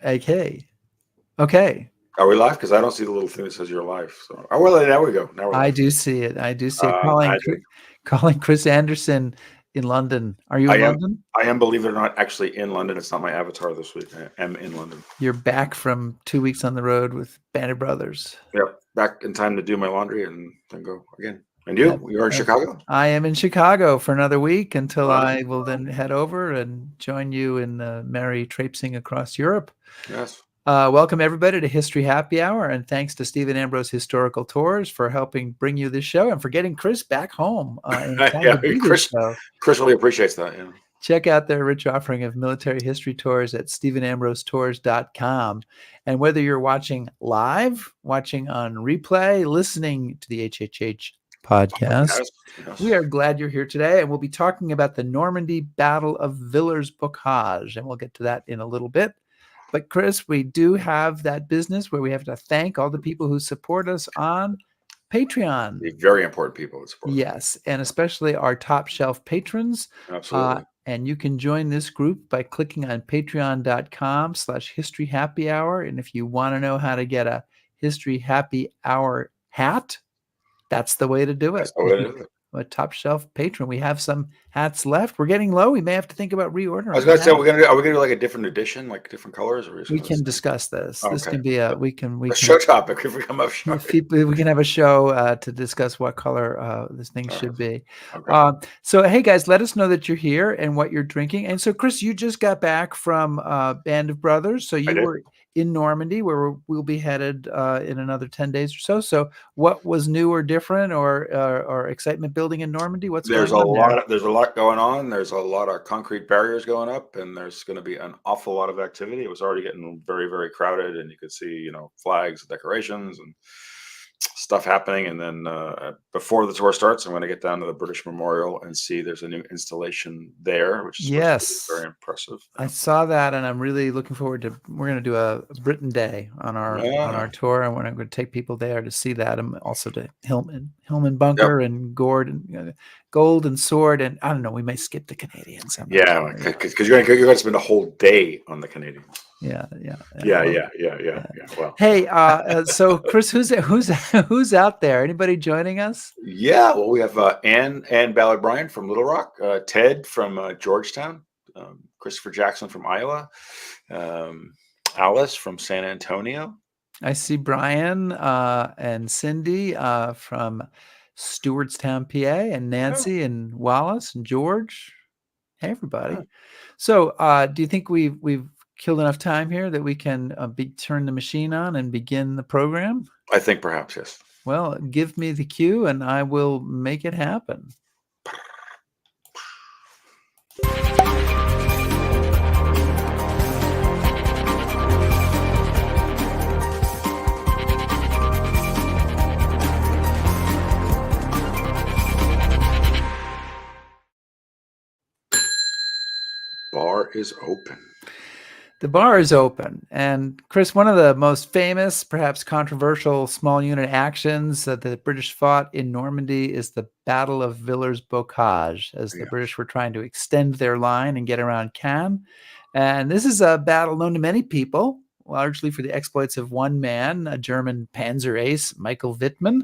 AK. Okay. Are we live? Because I don't see the little thing that says you're live. So, oh well, there we go. Now we're I live. do see it. I do see it. Calling Magic. calling Chris Anderson in London. Are you in London? I am, believe it or not, actually in London. It's not my avatar this week. I am in London. You're back from 2 weeks on the road with Band of Brothers. Yep, back in time to do my laundry and then go again. And you're in Chicago? I am in Chicago for another week until I will then head over and join you in merry traipsing across Europe. Yes. Welcome, everybody, to History Happy Hour, and thanks to Stephen Ambrose Historical Tours for helping bring you this show and for getting Chris back home. Chris really appreciates that. Yeah. Check out their rich offering of military history tours at stephenambrosetours.com. And whether you're watching live, watching on replay, listening to the HHH podcast, yes. We are glad you're here today, and we'll be talking about the Normandy Battle of Villers-Bocage, and we'll get to that in a little bit. But Chris, we do have that business where we have to thank all the people who support us on Patreon. The very important people that support us. Yes, and especially our top shelf patrons. Absolutely. And you can join this group by clicking on patreon.com/History Happy Hour. And if you want to know how to get a History Happy Hour hat, that's the way to do it. That's the way to do it. A top shelf patron. We have some hats left. We're getting low. We may have to think about reordering. I was going to say, are we going to do like a different edition, like different colors? Or we can discuss this. This can be a show topic if we come up. We can have a show to discuss what color this thing should be. Okay. So, hey guys, let us know that you're here and what you're drinking. And so, Chris, you just got back from Band of Brothers. So you were in Normandy, where we'll be headed in another 10 days or so. So what was new or different or excitement building in Normandy? There's a lot going on. There's a lot of concrete barriers going up, and there's going to be an awful lot of activity. It was already getting very, very crowded, and you could see, flags, decorations, and stuff happening. And then before the tour starts, I'm going to get down to the British Memorial and see there's a new installation there, which is very impressive. I saw that, and I'm really looking forward to. We're going to do a Britain Day on our tour, and we're going to take people there to see that, and also to Hillman Bunker and Gold and Sword, and I don't know. We may skip the Canadians. Yeah, because you're going to spend a whole day on the Canadians. Yeah. Well, hey, so Chris, who's out there? Anybody joining us? Yeah, well, we have Ann Ballard Bryan from Little Rock, Ted from Georgetown, Christopher Jackson from Iowa, Alice from San Antonio. I see Brian and Cindy from Stewartstown, PA, and Nancy and Wallace and George. Hey, everybody. So, do you think we've killed enough time here that we can turn the machine on and begin the program? I think perhaps, yes. Well, give me the cue and I will make it happen. Bar is open. The bar is open. And Chris, one of the most famous, perhaps controversial small unit actions that the British fought in Normandy is the Battle of Villers-Bocage, as the British were trying to extend their line and get around Caen. And this is a battle known to many people, largely for the exploits of one man, a German Panzer ace, Michael Wittmann.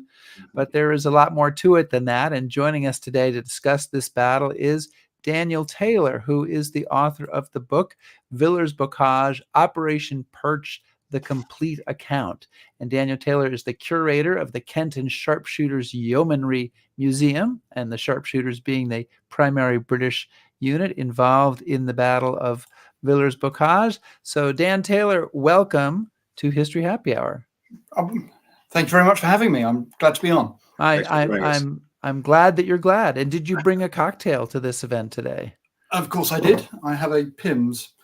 But there is a lot more to it than that. And joining us today to discuss this battle is Daniel Taylor, who is the author of the book Villers-Bocage, Operation Perch, The Complete Account. And Daniel Taylor is the curator of the Kent and Sharpshooters Yeomanry Museum, and the sharpshooters being the primary British unit involved in the Battle of Villers-Bocage. So Dan Taylor, welcome to History Happy Hour. Thank you very much for having me. I'm glad to be on. I'm glad that you're glad. And did you bring a cocktail to this event today? Of course I did. I have a Pimm's.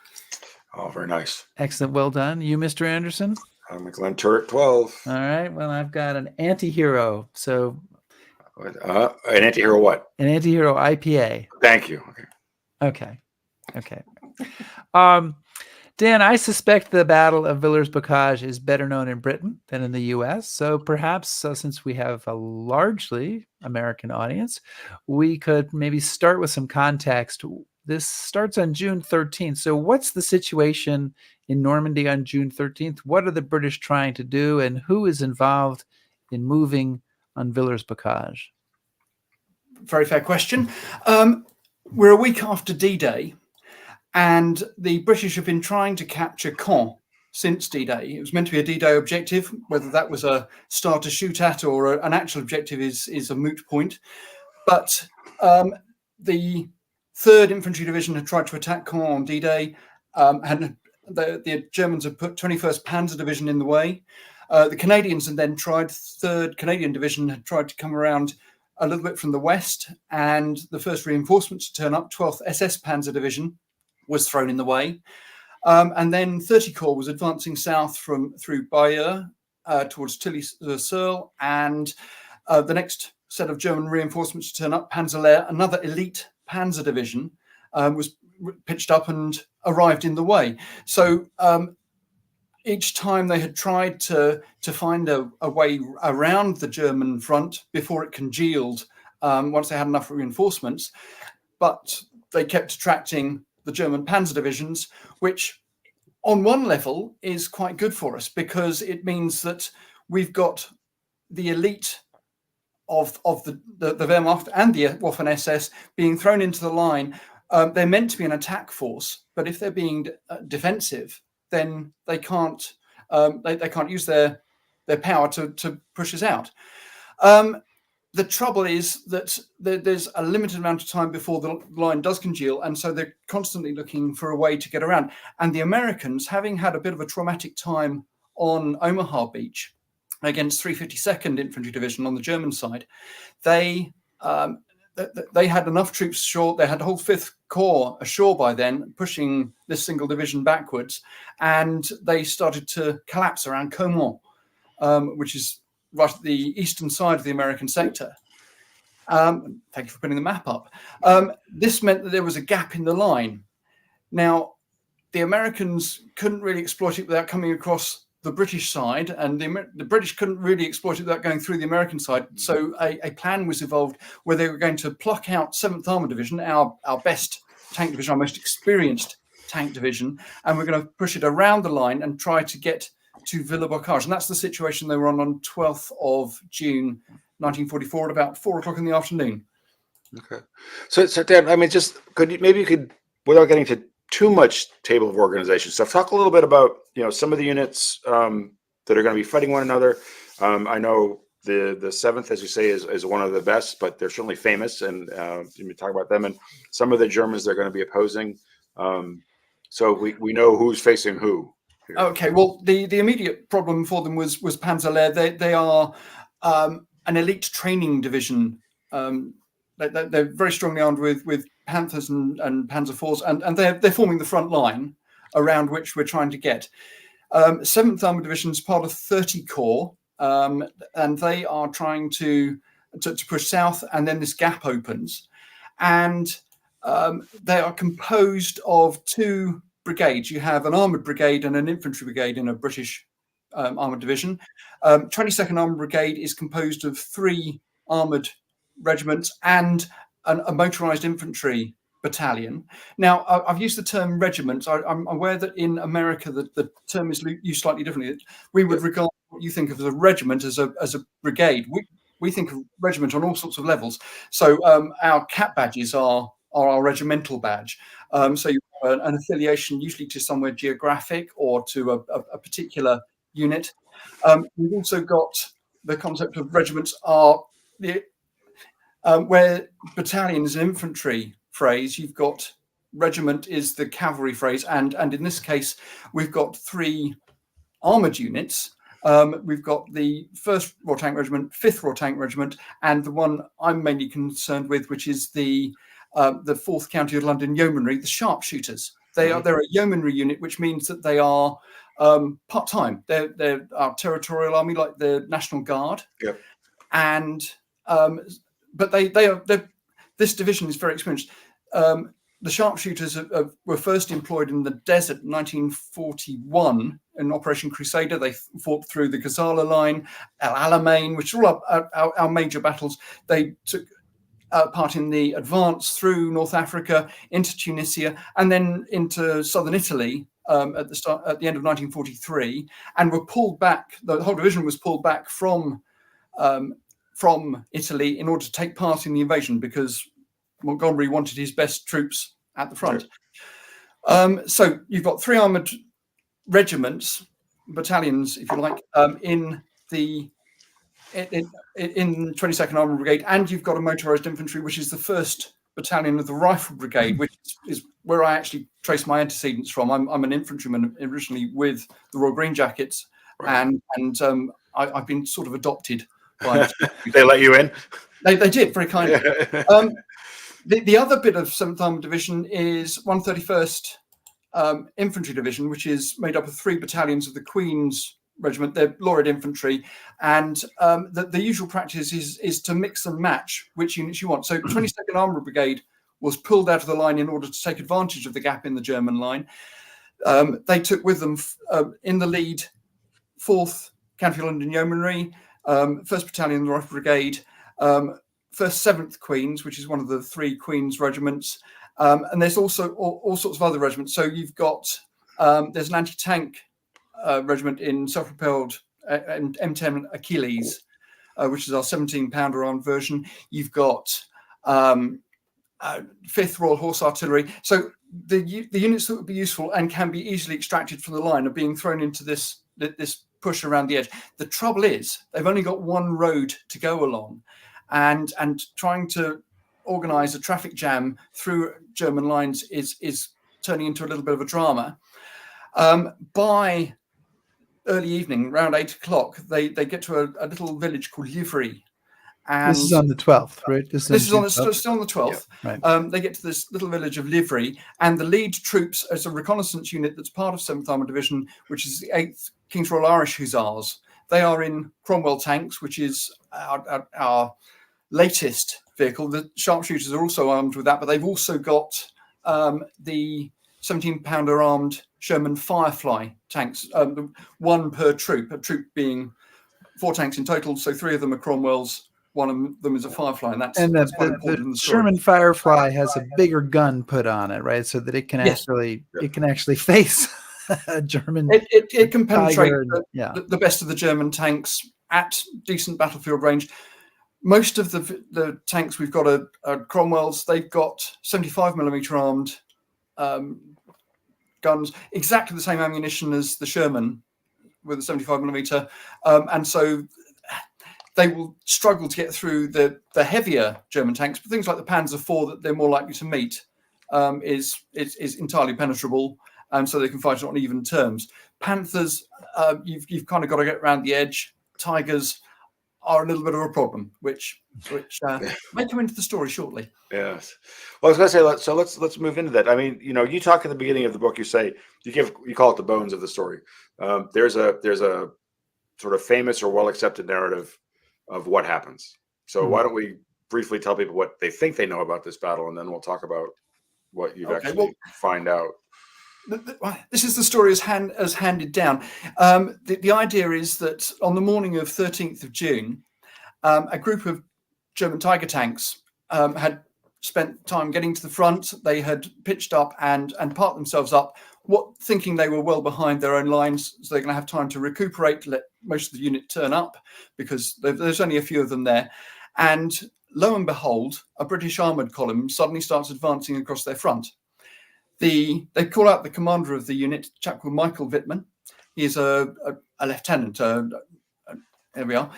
Oh, very nice. Excellent. Well done. You, Mr. Anderson? I'm a Glen Turret 12. All right. Well, I've got an anti-hero. So an anti-hero what? An anti-hero IPA. Thank you. Okay. Dan, I suspect the Battle of Villers-Bocage is better known in Britain than in the U.S. So perhaps, since we have a largely American audience, we could maybe start with some context. This starts on June 13th. So what's the situation in Normandy on June 13th? What are the British trying to do, and who is involved in moving on Villers-Bocage? Very fair question. We're a week after D-Day, and the British have been trying to capture Caen since D-Day. It was meant to be a D-Day objective. Whether that was a star to shoot at or an actual objective is a moot point. But the 3rd Infantry Division had tried to attack Caen on D-Day, and the Germans had put 21st Panzer Division in the way. The Canadians had then tried, 3rd Canadian Division had tried to come around a little bit from the west, and the first reinforcements to turn up, 12th SS Panzer Division, was thrown in the way. And then 30 Corps was advancing south through Bayeux towards Tilly-sur-Seulles, and the next set of German reinforcements to turn up, Panzer, another elite Panzer Division, was pitched up and arrived in the way. So each time they had tried to find a way around the German front before it congealed once they had enough reinforcements, but they kept attracting the German Panzer divisions, which on one level is quite good for us because it means that we've got the elite of the Wehrmacht and the Waffen SS being thrown into the line. They're meant to be an attack force, but if they're being defensive, then they can't use their power to push us out. The trouble is that there's a limited amount of time before the line does congeal, and so they're constantly looking for a way to get around. And the Americans, having had a bit of a traumatic time on Omaha Beach against 352nd Infantry Division on the German side, they had enough troops ashore. They had the whole 5th Corps ashore by then, pushing this single division backwards, and they started to collapse around Caumont, which is right at the eastern side of the American sector. Thank you for putting the map up. This meant that there was a gap in the line. Now, the Americans couldn't really exploit it without coming across the British side, and the British couldn't really exploit it without going through the American side. So a plan was evolved where they were going to pluck out 7th Armored Division, our best tank division, our most experienced tank division, and we're going to push it around the line and try to get to Villers-Bocage. And that's the situation they were on 12th of June, 1944 at about 4 o'clock in the afternoon. Okay. So Dan, I mean, just you could, without getting to too much table of organization stuff, talk a little bit about, some of the units that are going to be fighting one another. I know the 7th, as you say, is one of the best, but they're certainly famous, and you talk about them and some of the Germans they're going to be opposing. So we know who's facing who. Okay, well, the immediate problem for them was Panzer Lehr. They are an elite training division. They're very strongly armed with Panthers and Panzer IVs, and they're forming the front line around which we're trying to get. 7th Armored Division is part of 30 Corps, and they are trying to push south, and then this gap opens. And they are composed of 2 brigades. You have an armoured brigade and an infantry brigade in a British armoured division. 22nd Armoured Brigade is composed of 3 armoured regiments and a motorised infantry battalion. Now, I've used the term regiments. I'm aware that in America the term is used slightly differently. We would regard what you think of as a regiment as a brigade. We think of regiment on all sorts of levels. So our cap badges are our regimental badge. So you have an affiliation usually to somewhere geographic or to a particular unit. We've also got the concept of regiments are where battalion is an infantry phrase. You've got regiment is the cavalry phrase, and in this case we've got 3 armoured units. We've got the 1st Royal Tank Regiment, 5th Royal Tank Regiment, and the one I'm mainly concerned with, which is the 4th County of London Yeomanry, the sharpshooters. They're a yeomanry unit, which means that they are part-time. They're our territorial army, like the National Guard. Yep. And but this division is very experienced. The sharpshooters were first employed in the desert in 1941 in Operation Crusader. They fought through the Gazala line, El Alamein, which are all our major battles. They took part in the advance through North Africa into Tunisia and then into southern Italy at the end of 1943, and were pulled back. The whole division was pulled back from Italy in order to take part in the invasion because Montgomery wanted his best troops at the front. Right. So you've got 3 armoured regiments, battalions, if you like, in 22nd Armoured Brigade, and you've got a motorised infantry, which is the 1st Battalion of the Rifle Brigade, which is where I actually trace my antecedents from. I'm an infantryman originally with the Royal Green Jackets, right. and I've been sort of adopted by They let you in? They did, very kindly. The other bit of 7th Armoured Division is 131st Infantry Division, which is made up of 3 battalions of the Queen's Regiment. They're Lord Infantry, and the usual practice is to mix and match which units you want. So 22nd Armoured Brigade was pulled out of the line in order to take advantage of the gap in the German line. They took with them in the lead 4th County London Yeomanry, 1st Battalion of the Rifle Brigade, 1st 7th Queen's, which is one of the 3 Queen's regiments, and there's also all sorts of other regiments. So you've got there's an anti-tank regiment in self-propelled M10 Achilles, which is our 17-pounder armed version. You've got 5th Royal Horse Artillery. So the units that would be useful and can be easily extracted from the line are being thrown into this push around the edge. The trouble is they've only got one road to go along, and trying to organise a traffic jam through German lines is turning into a little bit of a drama. By early evening, around 8 o'clock, they get to a little village called Livry. And this is on the 12th, right? Still on the 12th. Yeah, right. They get to this little village of Livry, and the lead troops as a reconnaissance unit that's part of 7th Armoured Division, which is the 8th King's Royal Irish Hussars. They are in Cromwell tanks, which is our latest vehicle. The sharpshooters are also armed with that, but they've also got the 17-pounder armed Sherman Firefly tanks, 1 per troop, a troop being 4 tanks in total. So 3 of them are Cromwell's, 1 of them is a Firefly, and that's quite important in the story. Sherman Firefly has a bigger gun put on it, right? So that it can actually face a German. It can penetrate the best of the German tanks at decent battlefield range. Most of the tanks we've got are Cromwell's. They've got 75mm armed guns, exactly the same ammunition as the Sherman with a 75mm, and so they will struggle to get through the heavier German tanks. But things like the Panzer IV that they're more likely to meet is entirely penetrable, and so they can fight it on even terms. Panthers, you've kind of got to get around the edge. Tigers are a little bit of a problem, which may come into the story shortly. Yes. Well, I was going to say, so let's move into that. I mean, you talk at the beginning of the book. You say you call it the bones of the story. There's a sort of famous or well accepted narrative of what happens. So why don't we briefly tell people what they think they know about this battle, and then we'll talk about what you've actually find out. This is the story as handed down. The idea is that on the morning of 13th of June, a group of German Tiger tanks had spent time getting to the front. They had pitched up and parked themselves up, thinking they were well behind their own lines, so they're going to have time to recuperate, let most of the unit turn up, because there's only a few of them there. And lo and behold, a British armoured column suddenly starts advancing across their front. They call out the commander of the unit, a chap called Michael Wittmann. He's a lieutenant. There we are.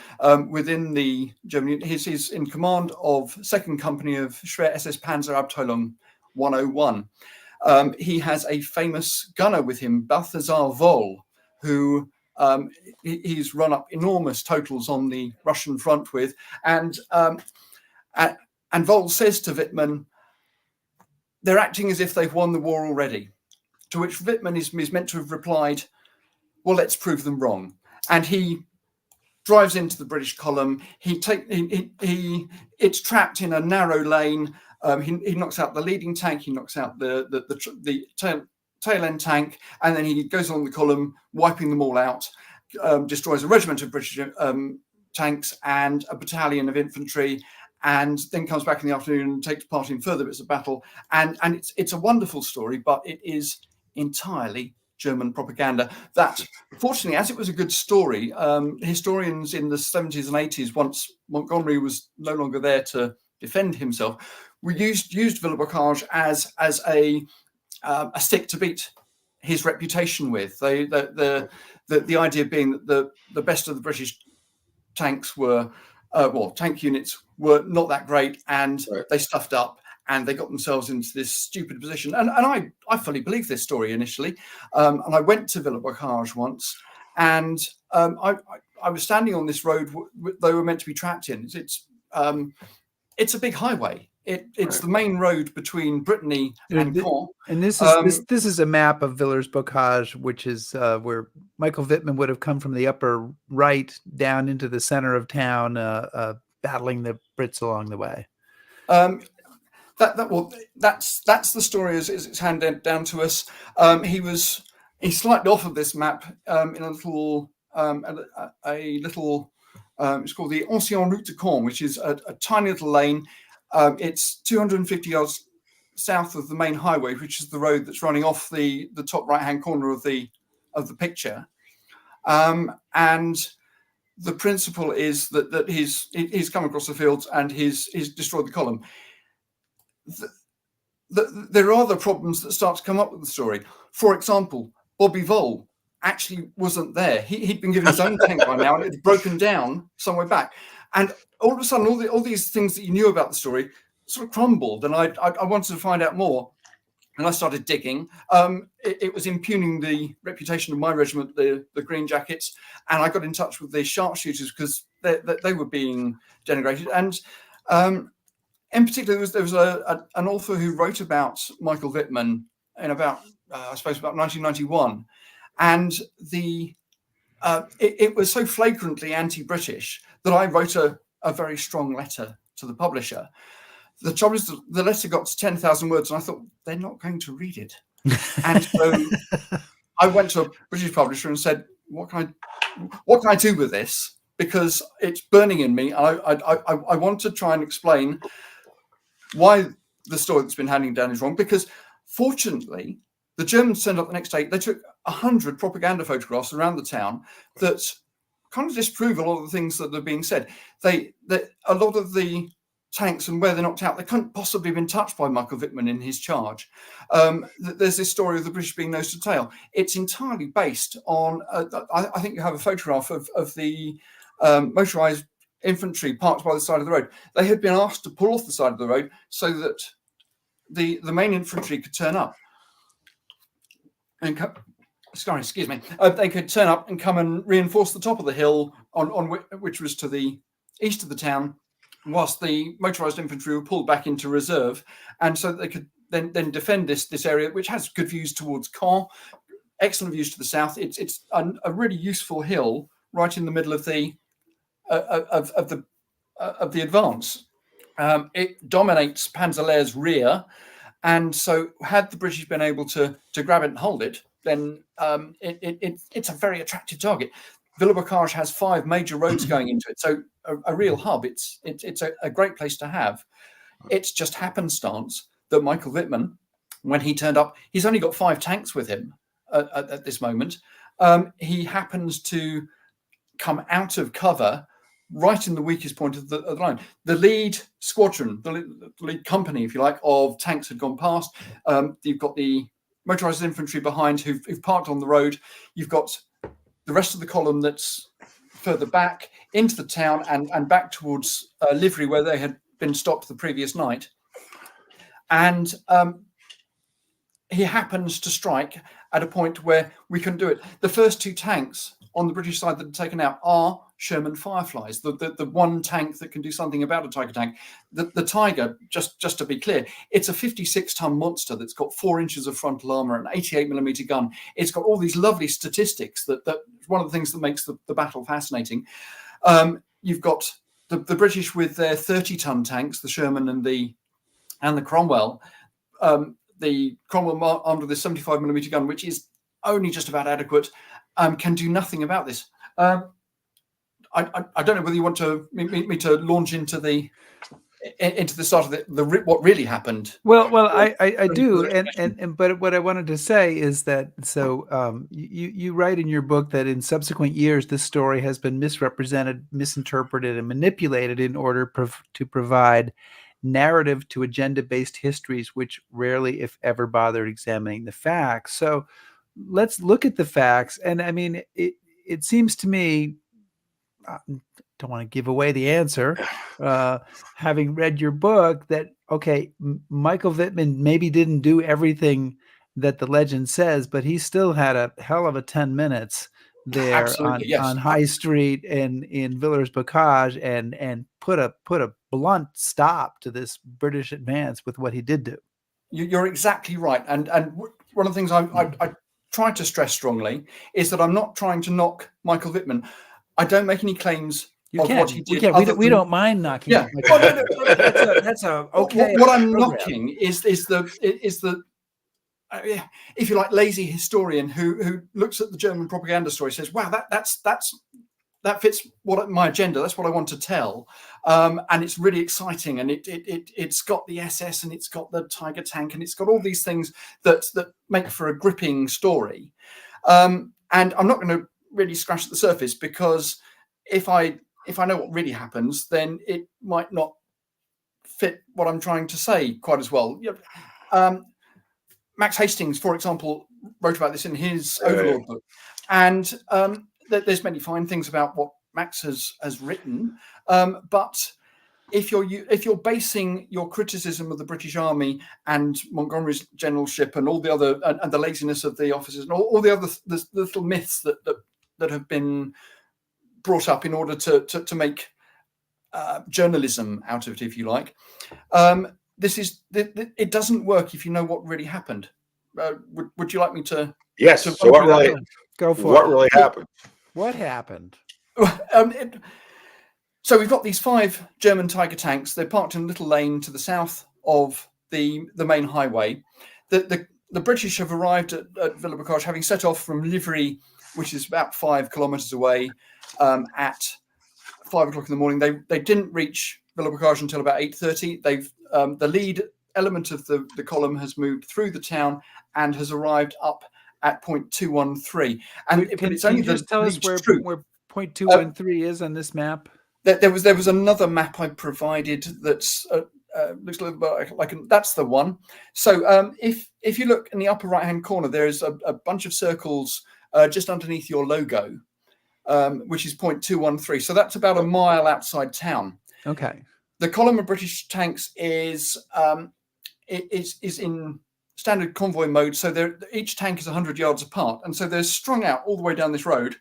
Within the German unit, he's in command of 2nd Company of Schwer SS Panzer Abteilung 101. He has a famous gunner with him, Balthasar Woll, who he's run up enormous totals on the Russian front with. And Woll says to Wittmann, they're acting as if they've won the war already. To which Wittmann is meant to have replied, well, let's prove them wrong. And he drives into the British column. It's trapped in a narrow lane. He knocks out the leading tank. He knocks out the tail end tank, and then he goes along the column, wiping them all out. Destroys a regiment of British tanks and a battalion of infantry, and then comes back in the afternoon and takes part in further bits of battle. And it's a wonderful story, but it is entirely German propaganda. That, fortunately, as it was a good story, historians in the 70s and 80s, once Montgomery was no longer there to defend himself, we used Villers-Bocage as a stick to beat his reputation with. The idea being that the best of the British tanks were, tank units were not that great, and they stuffed up and they got themselves into this stupid position. And I fully believed this story initially. And I went to Villers-Bocage once, and I was standing on this road they were meant to be trapped in. It's a big highway. It's the main road between Brittany and Caen. And this is a map of Villers-Bocage, which is where Michael Wittmann would have come from the upper right down into the center of town, battling the Brits along the way. That's the story as it's handed down to us. He's slightly off of this map in a little it's called the Ancienne Route de Caen, which is a tiny little lane. It's 250 yards south of the main highway, which is the road that's running off the top right-hand corner of the picture. And the principle is that he's come across the fields and he's destroyed the column. There are other problems that start to come up with the story. For example, Bobby Vole actually wasn't there. He'd been given his own tank by now, and it had broken down somewhere back. And all of a sudden, all these things that you knew about the story sort of crumbled, and I wanted to find out more. And I started digging. It was impugning the reputation of my regiment, the Green Jackets, and I got in touch with the sharpshooters because they were being denigrated. And in particular, there was an author who wrote about Michael Wittmann in about 1991, and it was so flagrantly anti-British that I wrote a very strong letter to the publisher. The trouble is, the letter got to 10,000 words, and I thought, they're not going to read it. And so I went to a British publisher and said, what can I do with this? Because it's burning in me. I want to try and explain why the story that's been handing down is wrong. Because fortunately, the Germans turned up the next day. They took 100 propaganda photographs around the town that kind of disprove a lot of the things that are being said. A lot of the tanks and where they're knocked out, they couldn't possibly have been touched by Michael Wittmann in his charge. There's this story of the British being nose to tail. It's entirely based on, I think you have a photograph of the motorised infantry parked by the side of the road. They had been asked to pull off the side of the road so that the main infantry could turn up. And excuse me. They could turn up and come and reinforce the top of the hill on which was to the east of the town, whilst the motorised infantry were pulled back into reserve, and so they could then defend this area, which has good views towards Caen, excellent views to the south. It's a really useful hill right in the middle of the advance. It dominates Panzerlehr's rear, and so had the British been able to grab it and hold it, then it's a very attractive target. Villers-Bocage has 5 major roads going into it, so a real hub. It's a great place to have. It's just happenstance that Michael Wittmann, when he turned up, he's only got 5 tanks with him at this moment. He happens to come out of cover right in the weakest point of the line. The lead squadron, the lead company, if you like, of tanks had gone past. You've got the motorised infantry behind who've parked on the road. You've got the rest of the column that's further back into the town and back towards Livery, where they had been stopped the previous night. And he happens to strike at a point where we can do it. The first 2 tanks on the British side that are taken out are Sherman Fireflies, the one tank that can do something about a Tiger tank. The Tiger, just to be clear, it's a 56-ton monster that's got 4 inches of frontal armour, an 88mm gun. It's got all these lovely statistics that one of the things that makes the battle fascinating. You've got the British with their 30-ton tanks, the Sherman and the Cromwell. The Cromwell armed with a 75mm gun, which is only just about adequate, can do nothing about this. I don't know whether you want me to launch into the into the start of what really happened. Well, I do, and but what I wanted to say is that you write in your book that in subsequent years this story has been misrepresented, misinterpreted, and manipulated in order to provide narrative to agenda-based histories, which rarely, if ever, bothered examining the facts. So let's look at the facts, and I mean, it seems to me. Don't want to give away the answer, having read your book, that okay, Michael Wittmann maybe didn't do everything that the legend says, but he still had a hell of a 10 minutes there on High Street in Villers-Bocage and put a blunt stop to this British advance with what he did do. You're exactly right, and one of the things I try to stress strongly is that I'm not trying to knock Michael Wittmann. I don't make any claims of what he did. We don't mind knocking. Yeah, that's a okay. What I'm knocking is the if you like, lazy historian who looks at the German propaganda story, says, "Wow, that fits my agenda. That's what I want to tell," and it's really exciting, and it's got the SS and it's got the Tiger tank and it's got all these things that make for a gripping story. And I'm not going to really scratch at the surface, because if I know what really happens, then it might not fit what I'm trying to say quite as well. Max Hastings, for example, wrote about this in his Overlord book, and there's many fine things about what Max has written, but if you're basing your criticism of the British Army and Montgomery's generalship and all the other and the laziness of the officers and all the other the little myths that have been brought up in order to make journalism out of it, if you like, it doesn't work if you know what really happened. Would you like me to? Yes. So what really go for what it. really happened? What happened? So we've got these 5 German Tiger tanks. They're parked in a little lane to the south of the main highway. The British have arrived at Villers-Bocage, having set off from Livry, which is about 5 kilometers away, at 5 o'clock in the morning. They didn't reach Villers-Bocage until about 8:30. The lead element of the column has moved through the town and has arrived up at point 213. And can you just tell us where point 213 is on this map? There was another map I provided that's looks a little bit like that's the one. So if you look in the upper right hand corner, there is a bunch of circles just underneath your logo, which is point 213. So that's about a mile outside town. Okay. The column of British tanks is in standard convoy mode, so each tank is 100 yards apart, and so they're strung out all the way down this road,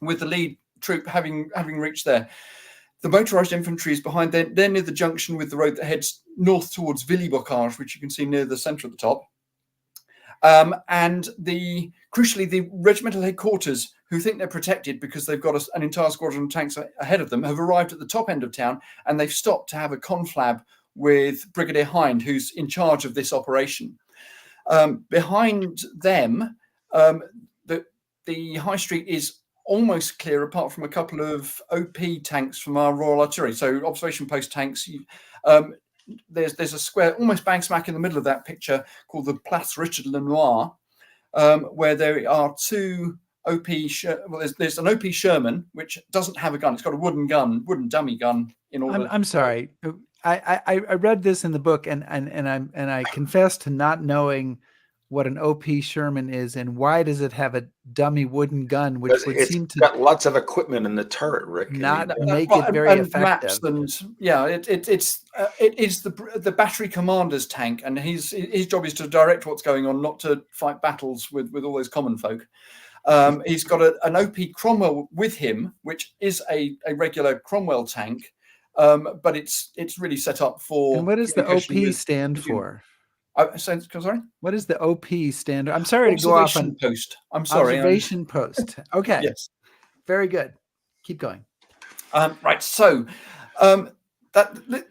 with the lead troop having reached there. The motorised infantry is behind. They're near the junction with the road that heads north towards Villers-Bocage, which you can see near the centre at the top. And crucially, the regimental headquarters, who think they're protected because they've got an entire squadron of tanks ahead of them, have arrived at the top end of town, and they've stopped to have a conflab with Brigadier Hind, who's in charge of this operation. Behind them, the high street is almost clear, apart from a couple of OP tanks from our Royal Artillery. So observation post tanks. There's a square almost bang smack in the middle of that picture called the Place Richard Lenoir, where there are 2 OP. There's an OP Sherman, which doesn't have a gun. It's got a wooden dummy gun. I'm sorry. I read this in the book, and I confess to not knowing what an OP Sherman is, and why does it have a dummy wooden gun, which would seem to got lots of equipment in the turret, Rick. Not make it very effective. It is the battery commander's tank, and his job is to direct what's going on, not to fight battles with all those common folk. He's got an OP Cromwell with him, which is a regular Cromwell tank, but it's really set up for. And what does the OP stand for? Sorry? What is the OP stand? I'm sorry to go off on post. I'm sorry. Observation post. Okay. Yes. Very good. Keep going. Right. So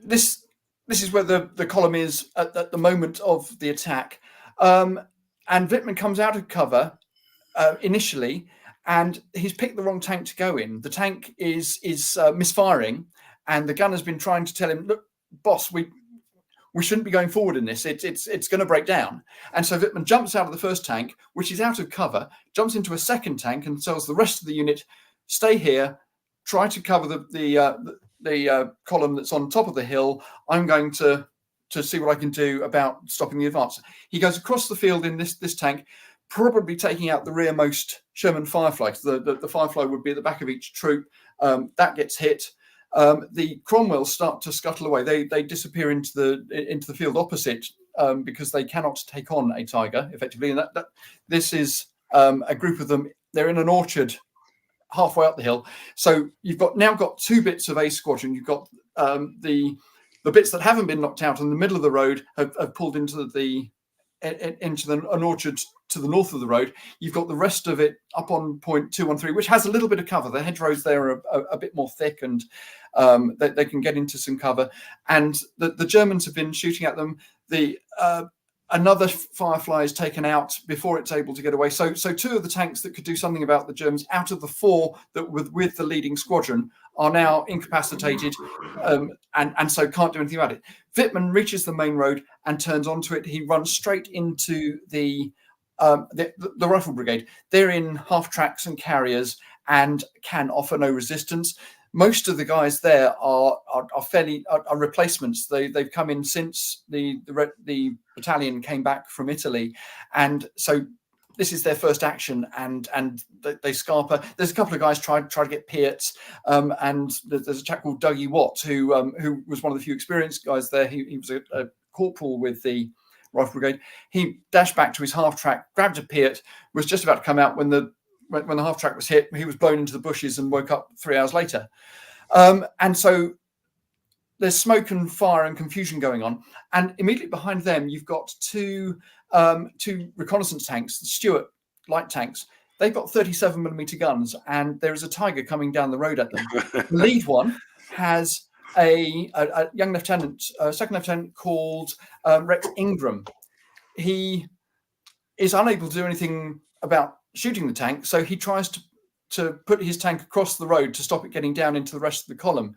this is where the column is at the moment of the attack. And Wittmann comes out of cover initially, and he's picked the wrong tank to go in. The tank is misfiring, and the gunner's been trying to tell him, look, boss, we shouldn't be going forward in this. It's going to break down. And so Wittmann jumps out of the first tank, which is out of cover, jumps into a second tank and tells the rest of the unit, stay here, try to cover the column that's on top of the hill. I'm going to see what I can do about stopping the advance. He goes across the field in this tank, probably taking out the rearmost Sherman Firefly. The Firefly would be at the back of each troop. That gets hit. The Cromwells start to scuttle away. They disappear into the field opposite because they cannot take on a Tiger effectively. And this is a group of them. They're in an orchard halfway up the hill. So you've now got two bits of A squadron. You've got the bits that haven't been knocked out in the middle of the road have pulled into an orchard to the north of the road. You've got the rest of it up on point 213, which has a little bit of cover. The hedgerows there are a bit more thick, and they can get into some cover. And the Germans have been shooting at them. Another Firefly is taken out before it's able to get away. So two of the tanks that could do something about the Germans out of the four that were with the leading squadron are now incapacitated, and so can't do anything about it. Wittmann reaches the main road and turns onto it. He runs straight into the rifle brigade. They're in half tracks and carriers and can offer no resistance. Most of the guys there are replacements. They've come in since the battalion came back from Italy, and so this is their first action. And they scarper. There's a couple of guys try to get Perch, and there's a chap called Dougie Watt who was one of the few experienced guys there. He was a corporal with the Rifle Brigade. He dashed back to his half track, grabbed a Perch, was just about to come out when the half track was hit. He was blown into the bushes and woke up 3 hours later. And so there's smoke and fire and confusion going on. And immediately behind them, you've got two reconnaissance tanks, the Stuart light tanks. They've got 37mm guns, and there is a Tiger coming down the road at them. The lead one has a young lieutenant, second lieutenant called Rex Ingram. He is unable to do anything about shooting the tank, so he tries to put his tank across the road to stop it getting down into the rest of the column.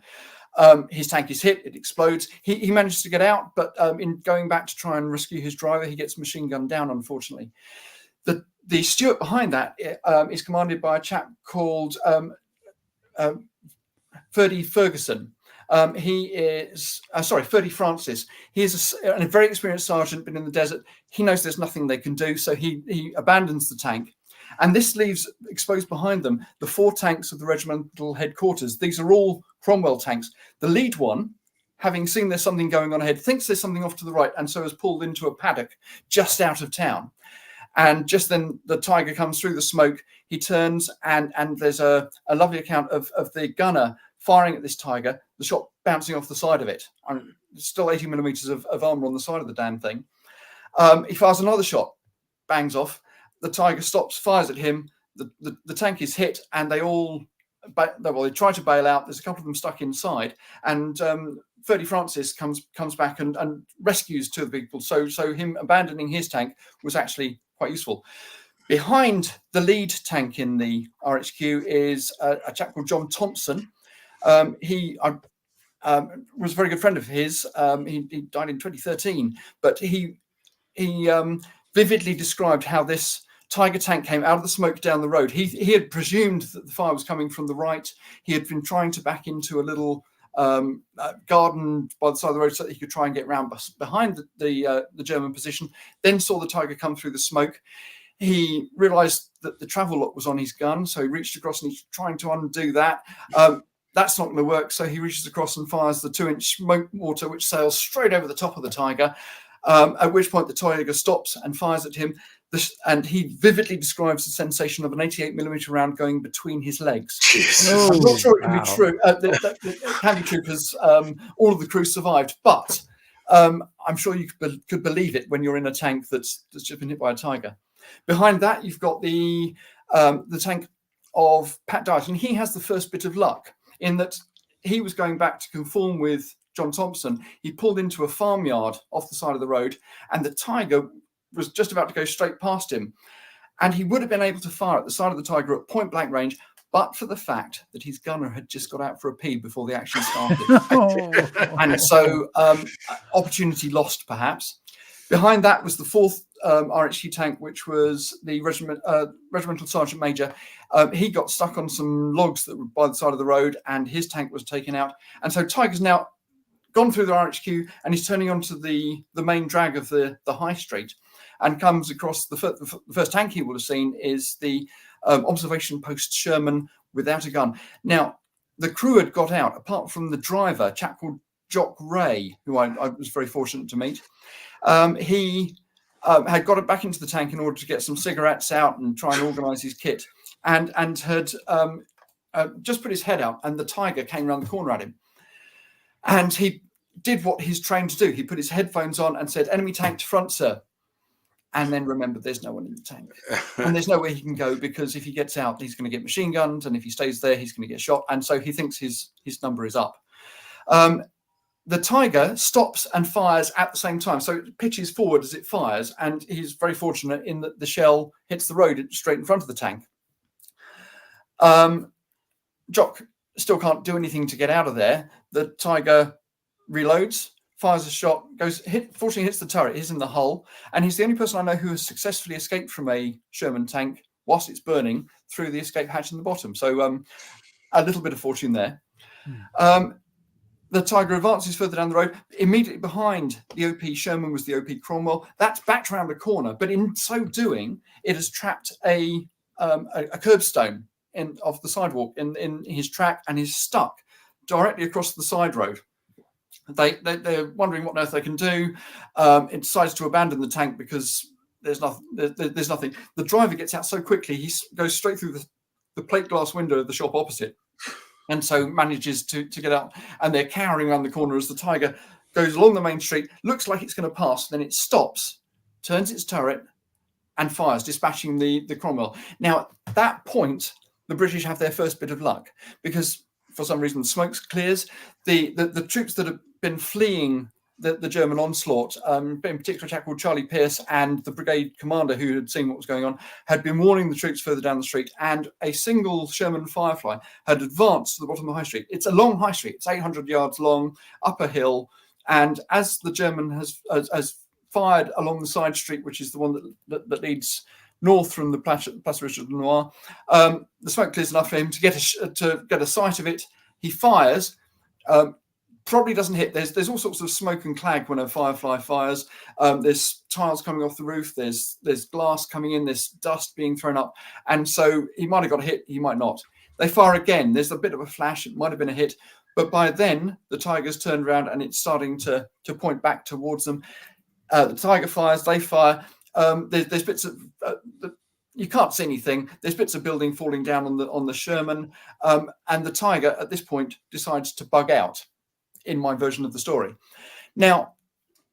His tank is hit, it explodes. He manages to get out, but in going back to try and rescue his driver, he gets machine gunned down, unfortunately. The Stuart behind that is commanded by a chap called Ferdy Ferguson. Ferdy Francis. He is a very experienced sergeant, been in the desert. He knows there's nothing they can do, so he abandons the tank. And this leaves exposed behind them the 4 tanks of the regimental headquarters. These are all Cromwell tanks. The lead one, having seen there's something going on ahead, thinks there's something off to the right, and so is pulled into a paddock just out of town. And just then the Tiger comes through the smoke. He turns, and there's a lovely account of the gunner firing at this Tiger, the shot bouncing off the side of it. Still 80mm of armor on the side of the damn thing. He fires another shot, bangs off. The Tiger stops, fires at him. The tank is hit, and they try to bail out. There's a couple of them stuck inside, and Ferdy Francis comes back and rescues 2 of the people. So him abandoning his tank was actually quite useful. Behind the lead tank in the RHQ is a chap called John Thompson. He was a very good friend of his. He died in 2013, but he vividly described how this Tiger tank came out of the smoke down the road. He had presumed that the fire was coming from the right. He had been trying to back into a little garden by the side of the road so that he could try and get round behind the German position, then saw the Tiger come through the smoke. He realized that the travel lock was on his gun, so he reached across and he's trying to undo that. That's not going to work, so he reaches across and fires the 2-inch smoke mortar, which sails straight over the top of the Tiger, at which point the Tiger stops and fires at him. And he vividly describes the sensation of an 88mm round going between his legs. I'm not sure it can be true. It can be true because all of the crew survived, but I'm sure you could believe it when you're in a tank that's just been hit by a Tiger. Behind that, you've got the tank of Pat Dart, and he has the first bit of luck in that he was going back to conform with John Thompson. He pulled into a farmyard off the side of the road, and the Tiger was just about to go straight past him. And he would have been able to fire at the side of the Tiger at point blank range, but for the fact that his gunner had just got out for a pee before the action started. And so opportunity lost, perhaps. Behind that was the 4th RHQ tank, which was the regimental sergeant major. He got stuck on some logs that were by the side of the road, and his tank was taken out. And so Tiger's now gone through the RHQ, and he's turning onto the main drag of the high street, and comes across the first tank he will have seen is the observation post Sherman without a gun. Now, the crew had got out, apart from the driver, a chap called Jock Ray, who I was very fortunate to meet. He had got it back into the tank in order to get some cigarettes out and try and organise his kit, and had just put his head out, and the Tiger came around the corner at him. And he did what he's trained to do. He put his headphones on and said, "Enemy tank to front, sir." And then remembered there's no one in the tank. And there's nowhere he can go, because if he gets out, he's going to get machine gunned. And if he stays there, he's going to get shot. And so he thinks his number is up. The Tiger stops and fires at the same time. So it pitches forward as it fires. And he's very fortunate in that the shell hits the road straight in front of the tank. Jock still can't do anything to get out of there. The Tiger reloads, fires a shot, fortunately hits the turret, he's in the hull, and he's the only person I know who has successfully escaped from a Sherman tank whilst it's burning through the escape hatch in the bottom. So a little bit of fortune there. The Tiger advances further down the road. Immediately behind the OP Sherman was the OP Cromwell. That's backed around the corner, but in so doing, it has trapped a curbstone off the sidewalk in his track, and he's stuck directly across the side road. They're wondering what on earth they can do. It decides to abandon the tank because there's nothing. The driver gets out so quickly, he goes straight through the plate glass window of the shop opposite, and so manages to get out. And they're cowering around the corner as the Tiger goes along the main street, looks like it's going to pass, then it stops, turns its turret, and fires, dispatching the Cromwell. Now, at that point, the British have their first bit of luck, because for some reason the smoke clears. The troops that have been fleeing the German onslaught, in particular a chap called Charlie Pierce and the brigade commander who had seen what was going on, had been warning the troops further down the street, and a single Sherman Firefly had advanced to the bottom of the high street. It's a long high street, it's 800 yards long, up a hill, and as the German has fired along the side street, which is the one that leads north from the Place Richard Noir, the smoke clears enough for him to get a sight of it. He fires, probably doesn't hit. There's all sorts of smoke and clag when a Firefly fires. There's tiles coming off the roof. There's glass coming in. There's dust being thrown up, and so he might have got hit. He might not. They fire again. There's a bit of a flash. It might have been a hit, but by then the Tiger's turned around and it's starting to point back towards them. The Tiger fires. They fire. There's bits of you can't see anything. There's bits of building falling down on the Sherman, and the Tiger at this point decides to bug out. In my version of the story, now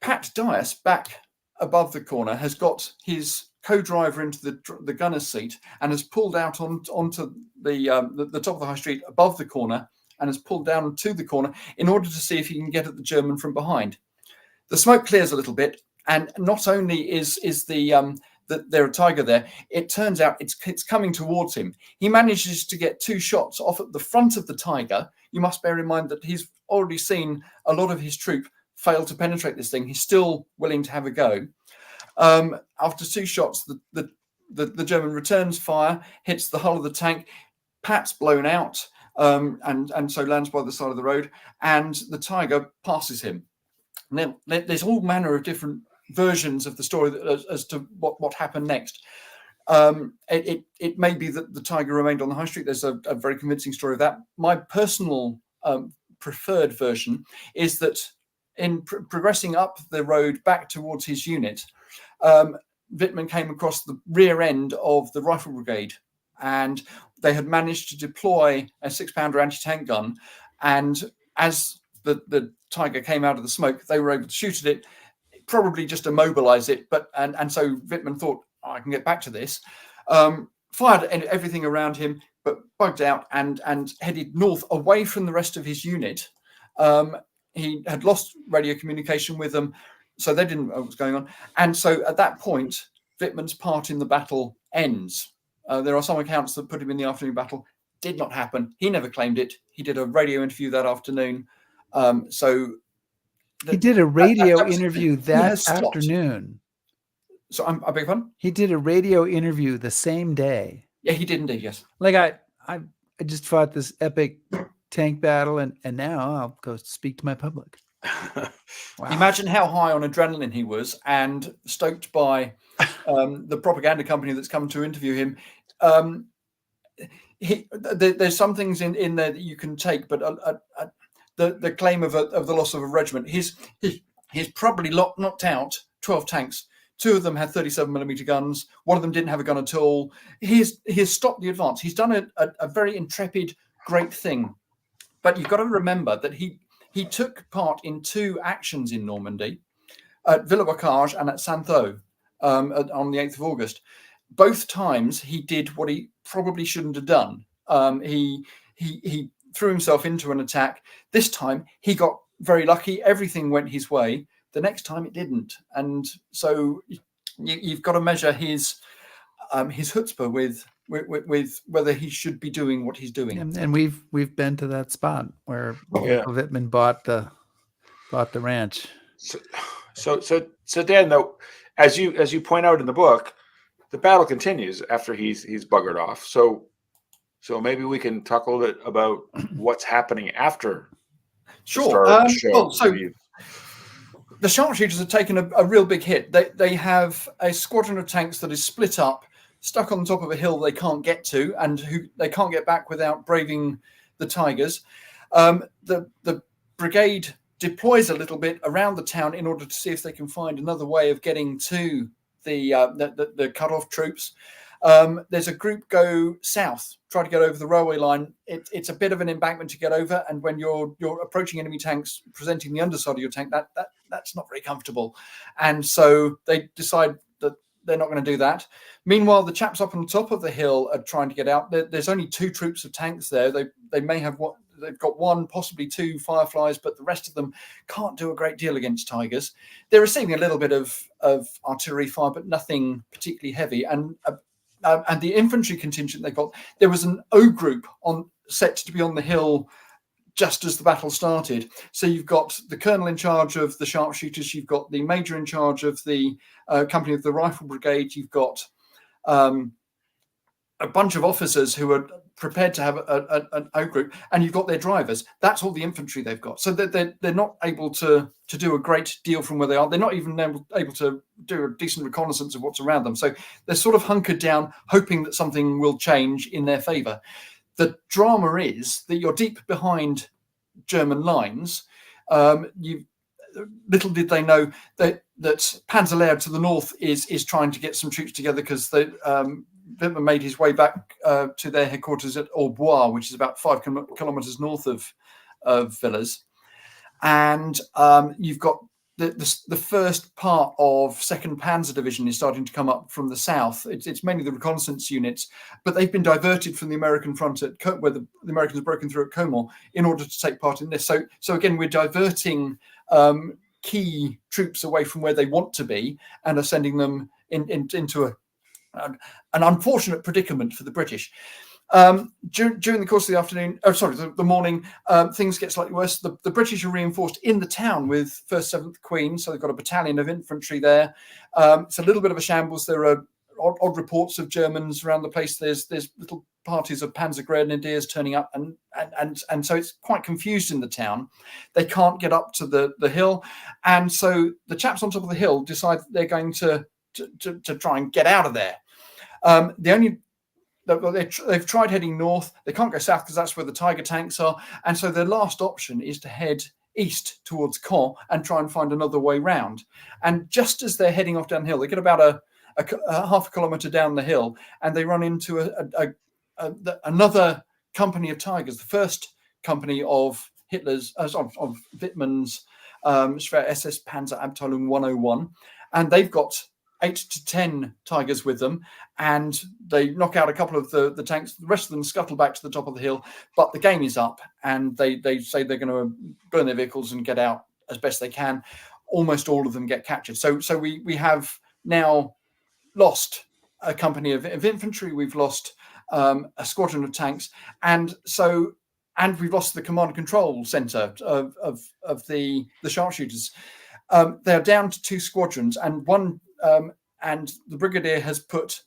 Pat Dias back above the corner has got his co-driver into the gunner's seat and has pulled out onto the top of the high street above the corner and has pulled down to the corner in order to see if he can get at the German from behind. The smoke clears a little bit, and not only is there a Tiger there, it turns out it's coming towards him. He manages to get 2 shots off at the front of the Tiger. You must bear in mind that he's already seen a lot of his troop fail to penetrate this thing. He's still willing to have a go. After 2 shots, the German returns fire, hits the hull of the tank. Pat's blown out, and so lands by the side of the road, and the Tiger passes him. Now, there's all manner of different versions of the story as to what happened next. It may be that the Tiger remained on the high street. There's a very convincing story of that. My personal preferred version is that in progressing up the road back towards his unit, Wittmann came across the rear end of the rifle brigade, and they had managed to deploy a 6-pounder anti-tank gun, and as the Tiger came out of the smoke, they were able to shoot at it, probably just immobilize it, and so Wittmann thought, I can get back to this, fired everything around him, but bugged out and headed north away from the rest of his unit. He had lost radio communication with them, so they didn't know what was going on. And so at that point, Wittmann's part in the battle ends. There are some accounts that put him in the afternoon battle. did not happen. He never claimed it. He did a radio interview that afternoon. He did a radio was- interview he that has stopped. afternoon. So I beg your pardon? He did a radio interview the same day. Yeah, he did indeed, yes. Like I just fought this epic tank battle, and now I'll go speak to my public. Wow. Imagine how high on adrenaline he was, and stoked by the propaganda company that's come to interview him. There's some things in there that you can take, but the claim of the loss of a regiment, he's probably knocked out 12 tanks. 2 of them had 37mm guns. 1 of them didn't have a gun at all. He has stopped the advance. He's done a very intrepid, great thing. But you've got to remember that he took part in 2 actions in Normandy, at Villers-Bocage and at Saint-Thau on the 8th of August. Both times he did what he probably shouldn't have done. He threw himself into an attack. This time he got very lucky. Everything went his way. The next time it didn't. And so you've got to measure his chutzpah with whether he should be doing what he's doing. And we've been to that spot where Michael Wittmann bought the ranch. So Dan, though, as you point out in the book, the battle continues after he's buggered off. So maybe we can talk a little bit about what's happening after. Sure. The sharpshooters have taken a real big hit. They have a squadron of tanks that is split up, stuck on top of a hill they can't get to, and who they can't get back without braving the Tigers. The brigade deploys a little bit around the town in order to see if they can find another way of getting to the cut-off troops. There's a group go south, try to get over the railway line. It's a bit of an embankment to get over, and when you're approaching enemy tanks, presenting the underside of your tank, that's not very comfortable. And so they decide that they're not going to do that. Meanwhile, the chaps up on the top of the hill are trying to get out. There's only 2 troops of tanks there. They may have what they've got 1, possibly 2 Fireflies, but the rest of them can't do a great deal against Tigers. They're receiving a little bit of artillery fire, but nothing particularly heavy. And the infantry contingent they got, there was an O group set to be on the hill just as the battle started. So you've got the colonel in charge of the sharpshooters, you've got the major in charge of the company of the rifle brigade, you've got a bunch of officers who are prepared to have an O group, and you've got their drivers. That's all the infantry they've got. So they're not able to do a great deal from where they are. They're not even able to do a decent reconnaissance of what's around them. So they're sort of hunkered down, hoping that something will change in their favour. The drama is that you're deep behind German lines. Little did they know that Panzer Laird to the north is trying to get some troops together, because Wittmann made his way back to their headquarters at Aubois, which is about 5 kilometres north of Villers. And you've got the first part of 2nd Panzer Division is starting to come up from the south. It's mainly the reconnaissance units, but they've been diverted from the American front where the Americans have broken through at Comont in order to take part in this. So again, we're diverting key troops away from where they want to be and are sending them into an unfortunate predicament for the British. During the course of the afternoon, the morning, things get slightly worse. The British are reinforced in the town with 1st 7th Queen, so they've got a battalion of infantry there. It's a little bit of a shambles. There are odd reports of Germans around the place. There's little parties of Panzer Grenadiers turning up, and so it's quite confused in the town. They can't get up to the hill, and so the chaps on top of the hill decide they're going to try and get out of there. They've tried heading north. They can't go south because that's where the Tiger tanks are. And so their last option is to head east towards Caen and try and find another way round. And just as they're heading off downhill, they get about a half a kilometre down the hill, and they run into another company of Tigers, the first company of Wittmann's Schwer SS Panzer Abteilung 101. And they've got 8 to 10 Tigers with them, and they knock out a couple of the tanks. The rest of them scuttle back to the top of the hill, but the game is up, and they say they're going to burn their vehicles and get out as best they can. Almost all of them get captured. So we have now lost a company of infantry. We've lost a squadron of tanks, and we've lost the command and control center of the sharpshooters. They're down to 2 squadrons, and and the brigadier has put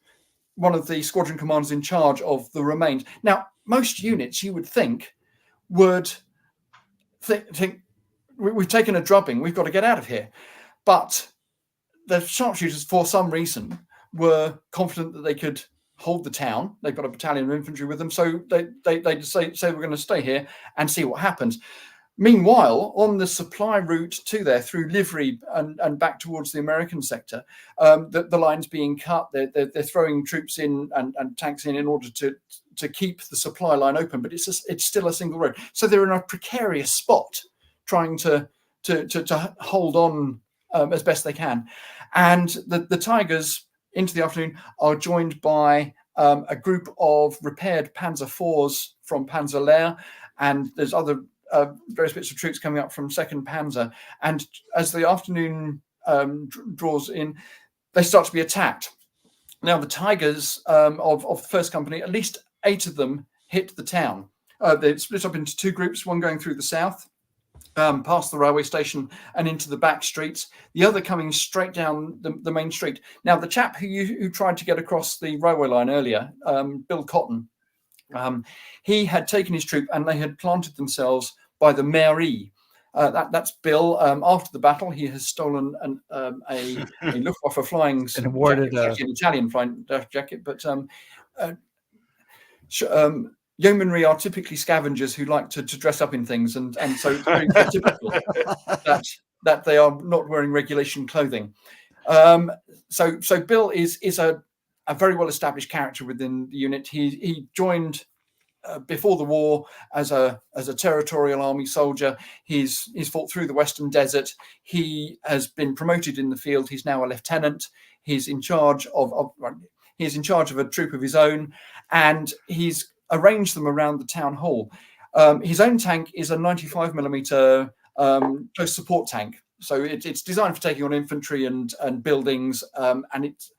one of the squadron commanders in charge of the remains. Now, most units, you would think, would think we've taken a drubbing, we've got to get out of here. But the sharpshooters, for some reason, were confident that they could hold the town. They've got a battalion of infantry with them, so they just say we're going to stay here and see what happens. Meanwhile, on the supply route to there through Livry and back towards the American sector, the line's being cut. They're throwing troops in and tanks in order to keep the supply line open, but it's still a single road. So they're in a precarious spot, trying to hold on as best they can. And the Tigers into the afternoon are joined by a group of repaired Panzer IVs from Panzer Lehr, and there's other various bits of troops coming up from 2nd Panzer. And as the afternoon draws in, they start to be attacked. Now, the Tigers of the 1st Company, at least 8 of them hit the town. They split up into 2 groups, one going through the south, past the railway station and into the back streets, the other coming straight down the main street. Now, the chap who tried to get across the railway line earlier, Bill Cotton, he had taken his troop and they had planted themselves by the Mairie. That's Bill. After the battle, he has stolen a Luftwaffe flying and awarded jacket, an Italian flying jacket, but yeomanry are typically scavengers who like to dress up in things, and so it's very typical that they are not wearing regulation clothing. So Bill is a very well established character within the unit. He joined before the war as a territorial army soldier. He's fought through the Western Desert. He has been promoted in the field. He's now a lieutenant. He's in charge of a troop of his own, and he's arranged them around the town hall. His own tank is a 95mm close support tank, so it's designed for taking on infantry and buildings, and it's